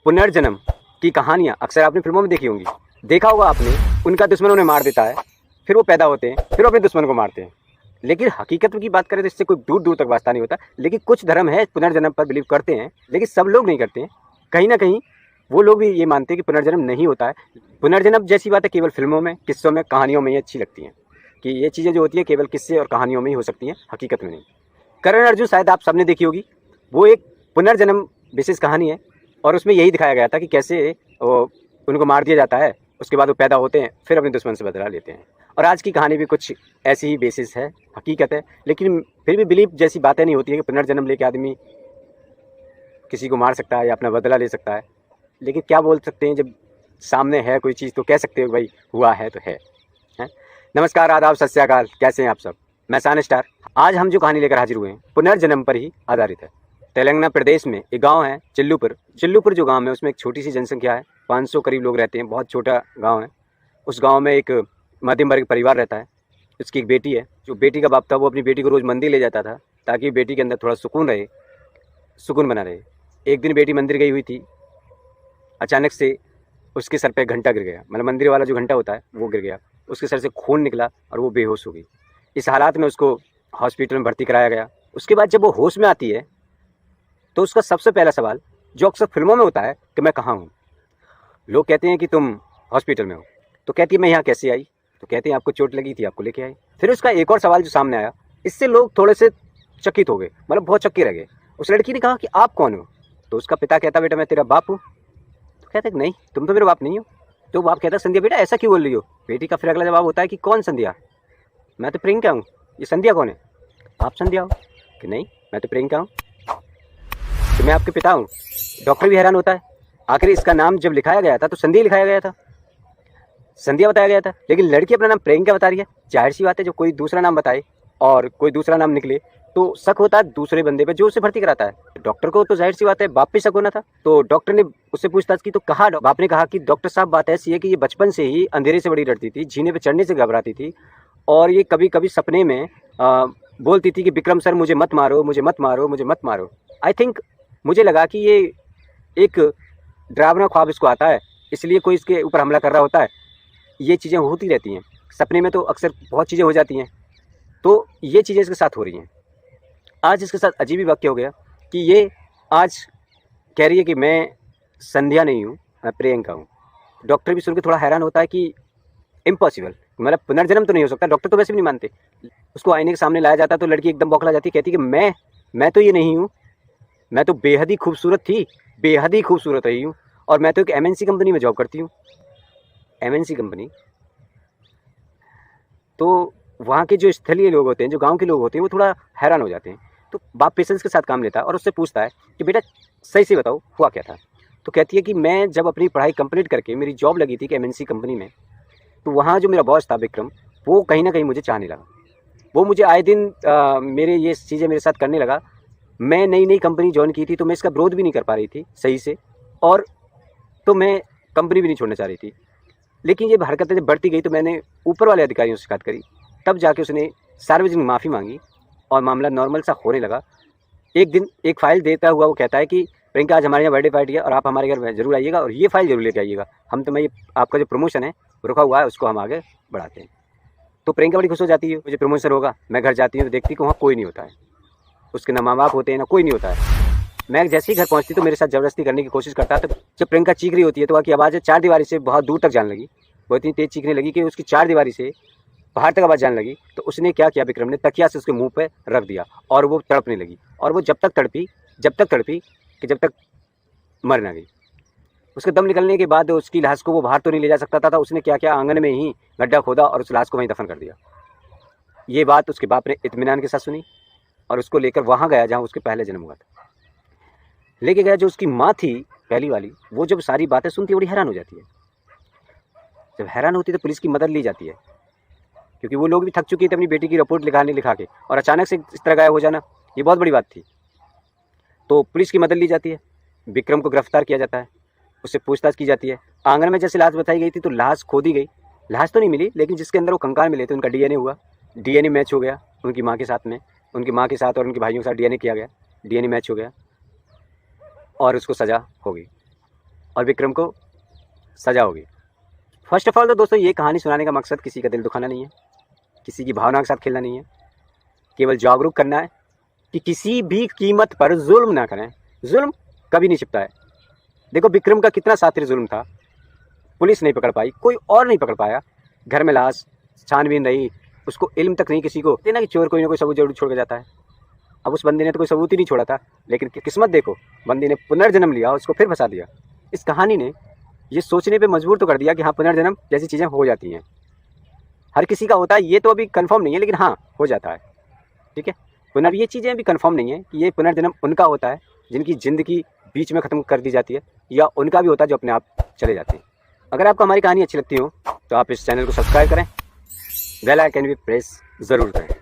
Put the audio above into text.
पुनर्जन्म की कहानियाँ अक्सर आपने फिल्मों में देखी होंगी। देखा होगा आपने, उनका दुश्मन उन्हें मार देता है, फिर वो पैदा होते हैं, फिर अपने दुश्मन को मारते हैं। लेकिन हकीकत की बात करें तो इससे कोई दूर दूर तक वास्ता नहीं होता। लेकिन कुछ धर्म है पुनर्जन्म पर बिलीव करते हैं, लेकिन सब लोग नहीं करते हैं। कहीं ना कहीं वो लोग भी ये मानते हैं कि पुनर्जन्म नहीं होता है। पुनर्जन्म जैसी बातें केवल फिल्मों में, किस्सों में, कहानियों में ही अच्छी लगती हैं कि ये चीज़ें जो होती हैं केवल किस्से और कहानियों में ही हो सकती हैं, हकीकत में नहीं। करण अर्जुन शायद आप सबने देखी होगी। वो एक पुनर्जन्म विशेष कहानी है और उसमें यही दिखाया गया था कि कैसे उनको मार दिया जाता है, उसके बाद वो पैदा होते हैं, फिर अपने दुश्मन से बदला लेते हैं। और आज की कहानी भी कुछ ऐसी ही बेसिस है, हकीकत है। लेकिन फिर भी बिलीव जैसी बातें नहीं होती है कि पुनर्जन्म लेके आदमी किसी को मार सकता है या अपना बदला ले सकता है। लेकिन क्या बोल सकते हैं, जब सामने है कोई चीज़ तो कह सकते हो भाई हुआ है तो है। नमस्कार, आदाब, सत श्री अकाल, कैसे हैं आप सब। मैं सान स्टार। आज हम जो कहानी लेकर हाजिर हुए हैं पुनर्जन्म पर ही आधारित है। तेलंगाना प्रदेश में एक गांव है चिल्लूपुर। चिल्लूपुर जो गांव है उसमें एक छोटी सी जनसंख्या है, 500 करीब लोग रहते हैं। बहुत छोटा गांव है। उस गांव में एक मध्यम वर्ग परिवार रहता है। उसकी एक बेटी है। जो बेटी का बाप था वो अपनी बेटी को रोज़ मंदिर ले जाता था ताकि बेटी के अंदर थोड़ा सुकून रहे, सुकून बना रहे। एक दिन बेटी मंदिर गई हुई थी, अचानक से उसके सर पे घंटा गिर गया। मतलब मंदिर वाला जो घंटा होता है वो गिर गया। उसके सर से खून निकला और वो बेहोश हो गई। इस हालात में उसको हॉस्पिटल में भर्ती कराया गया। उसके बाद जब वो होश में आती है तो उसका सबसे पहला सवाल जो अक्सर फिल्मों में होता है कि मैं कहाँ हूँ। लोग कहते हैं कि तुम हॉस्पिटल में हो, तो कहती है मैं यहाँ कैसे आई, तो कहते हैं आपको चोट लगी थी, आपको लेके आई। फिर उसका एक और सवाल जो सामने आया, इससे लोग थोड़े से चकित हो गए, मतलब बहुत चक्के रह गए। उस लड़की ने कहा कि आप कौन हो, तो उसका पिता कहता बेटा मैं तेरा बाप हूँ। तो कहते नहीं तुम तो मेरे बाप नहीं हो। तो बाप कहता संध्या बेटा ऐसा क्यों बोल रही हो। बेटी का फिर अगला जवाब होता है कि कौन संध्या, मैं तो प्रियंका हूँ, ये संध्या कौन है, आप संध्या हो। कि नहीं मैं तो प्रियंका हूँ, तो मैं आपके पिता हूँ। डॉक्टर भी हैरान होता है, आखिर इसका नाम जब लिखाया गया था तो संध्या लिखाया गया था, संध्या बताया गया था, लेकिन लड़की अपना नाम प्रियंका बता रही है। जाहिर सी बात है, जो कोई दूसरा नाम बताए और कोई दूसरा नाम निकले तो शक होता है दूसरे बंदे पे जो उसे भर्ती कराता है। डॉक्टर को तो जाहिर सी बात है बाप पे शक होना था। तो डॉक्टर ने उससे पूछताछ की तो कहा, बाप ने कहा कि डॉक्टर साहब बात ऐसी है कि ये बचपन से ही अंधेरे से बड़ी डरती थी, जीने पे चढ़ने से घबराती थी, और ये कभी कभी सपने में बोलती थी कि विक्रम सर मुझे मत मारो, मुझे मत मारो, मुझे मत मारो। आई थिंक मुझे लगा कि ये एक डरावना ख्वाब इसको आता है, इसलिए कोई इसके ऊपर हमला कर रहा होता है। ये चीज़ें होती रहती हैं सपने में, तो अक्सर बहुत चीज़ें हो जाती हैं। तो ये चीज़ें इसके साथ हो रही हैं। आज इसके साथ अजीब ही वाक्य हो गया कि ये आज कह रही है कि मैं संध्या नहीं हूँ, मैं प्रियंका हूँ। डॉक्टर भी सुन के थोड़ा हैरान होता है कि इम्पॉसिबल, मतलब पुनर्जन्म तो नहीं हो सकता। डॉक्टर तो वैसे भी नहीं मानते। उसको आईने के सामने लाया जाता तो लड़की एकदम बौखला जाती, कहती कि मैं तो ये नहीं हूँ, मैं तो बेहद ही खूबसूरत थी, बेहद ही खूबसूरत रही हूँ, और मैं तो एक एमएनसी कंपनी में जॉब करती हूँ। एमएनसी कंपनी, तो वहाँ के जो स्थलीय लोग होते हैं, जो गांव के लोग होते हैं, वो थोड़ा हैरान हो जाते हैं। तो बाप पेशेंस के साथ काम लेता है और उससे पूछता है कि बेटा सही से बताओ हुआ क्या था। तो कहती है कि मैं जब अपनी पढ़ाई कंप्लीट करके मेरी जॉब लगी थी कि एमएनसी कंपनी में, तो वहाँ जो मेरा बॉस था विक्रम, वो कहीं ना कहीं मुझे चाहने लगा। वो मुझे आए दिन मेरे ये चीज़ें मेरे साथ करने लगा। मैं नई नई कंपनी ज्वाइन की थी तो मैं इसका विरोध भी नहीं कर पा रही थी सही से, और तो मैं कंपनी भी नहीं छोड़ना चाह रही थी। लेकिन ये हरकतें जब बढ़ती गई तो मैंने ऊपर वाले अधिकारियों से शिकायत करी। तब जाके उसने सार्वजनिक माफ़ी मांगी और मामला नॉर्मल सा होने लगा। एक दिन एक फ़ाइल देता हुआ वो कहता है कि प्रियंका आज हमारे यहाँ बर्थडे पार्टी है और आप हमारे घर में ज़रूर आइएगा और ये फ़ाइल ज़रूर लेके आइएगा। हम तुम्हें ये आपका जो प्रमोशन है रुका हुआ है उसको हम आगे बढ़ाते हैं। तो प्रियंका बड़ी खुश हो जाती है, मुझे प्रमोशन होगा। मैं घर जाती हूँ तो देखती कि वहाँ कोई नहीं होता है, उसके ना माँ बाप होते हैं ना कोई नहीं होता है। मैं जैसे ही घर पहुँचती तो मेरे साथ ज़बरदस्ती करने की कोशिश करता है। तो जब प्रियंका चीख रही होती है तो वहाँ की आवाज़ चार दीवारी से बहुत दूर तक जाने लगी। वो इतनी तेज़ चीखने लगी कि उसकी चार दीवारी से बाहर तक आवाज़ जाने लगी। तो उसने क्या किया, विक्रम ने तकिया से उसके मुंह पे रख दिया और वो तड़पने लगी। और वो जब तक तड़पी कि जब तक मर ना गई। उसके दम निकलने के बाद उसकी लाश को वो बाहर तो नहीं ले जा सकता था। उसने क्या किया, आंगन में ही गड्ढा खोदा और उस लाश को वहीं दफन कर दिया। ये बात उसके बाप ने इत्मीनान के साथ सुनी और उसको लेकर वहाँ गया जहाँ उसके पहले जन्म हुआ था। लेके गया, जो उसकी माँ थी पहली वाली, वो जब सारी बातें सुनती है बड़ी हैरान हो जाती है। जब हैरान होती है तो पुलिस की मदद ली जाती है, क्योंकि वो लोग भी थक चुके थे अपनी बेटी की रिपोर्ट लिखा के, और अचानक से इस तरह गायब हो जाना ये बहुत बड़ी बात थी। तो पुलिस की मदद ली जाती है, विक्रम को गिरफ्तार किया जाता है, उससे पूछताछ की जाती है। आंगन में जैसे लाश बताई गई थी तो लाश खोदी गई, लाश तो नहीं मिली, लेकिन जिसके अंदर वो कंकाल मिले थे उनका डीएनए हुआ, डीएनए मैच हो गया उनकी माँ के साथ में, उनकी माँ के साथ और उनके भाइयों के साथ डीएनए किया गया, डीएनए मैच हो गया और उसको सज़ा हो गई। और विक्रम को सजा होगी। फर्स्ट ऑफ ऑल तो दोस्तों ये कहानी सुनाने का मकसद किसी का दिल दुखाना नहीं है, किसी की भावना के साथ खेलना नहीं है, केवल जागरूक करना है कि किसी भी कीमत पर जुल्म ना करें। जुल्म कभी नहीं छिपता है। देखो विक्रम का कितना सातिर जुल्म था, पुलिस नहीं पकड़ पाई, कोई और नहीं पकड़ पाया, घर में लाश छानबीन रही, उसको इल्म तक नहीं किसी को देना कि चोर कोई ना कोई सबूत जरूर छोड़ के जाता है। अब उस बंदे ने तो कोई सबूत ही नहीं छोड़ा था, लेकिन किस्मत देखो, बंदे ने पुनर्जन्म लिया, उसको फिर फंसा दिया। इस कहानी ने ये सोचने पे मजबूर तो कर दिया कि हाँ पुनर्जन्म जैसी चीज़ें हो जाती हैं, हर किसी का होता है, ये तो अभी कंफर्म नहीं है, लेकिन हाँ हो जाता है। ठीक है, ये चीज़ें अभी कंफर्म नहीं है कि ये पुनर्जन्म उनका होता है जिनकी ज़िंदगी बीच में ख़त्म कर दी जाती है, या उनका भी होता है जो अपने आप चले जाते हैं। अगर आपको हमारी कहानी अच्छी लगती हो तो आप इस चैनल को सब्सक्राइब करें, बेल आइकन भी प्रेस ज़रूर करें।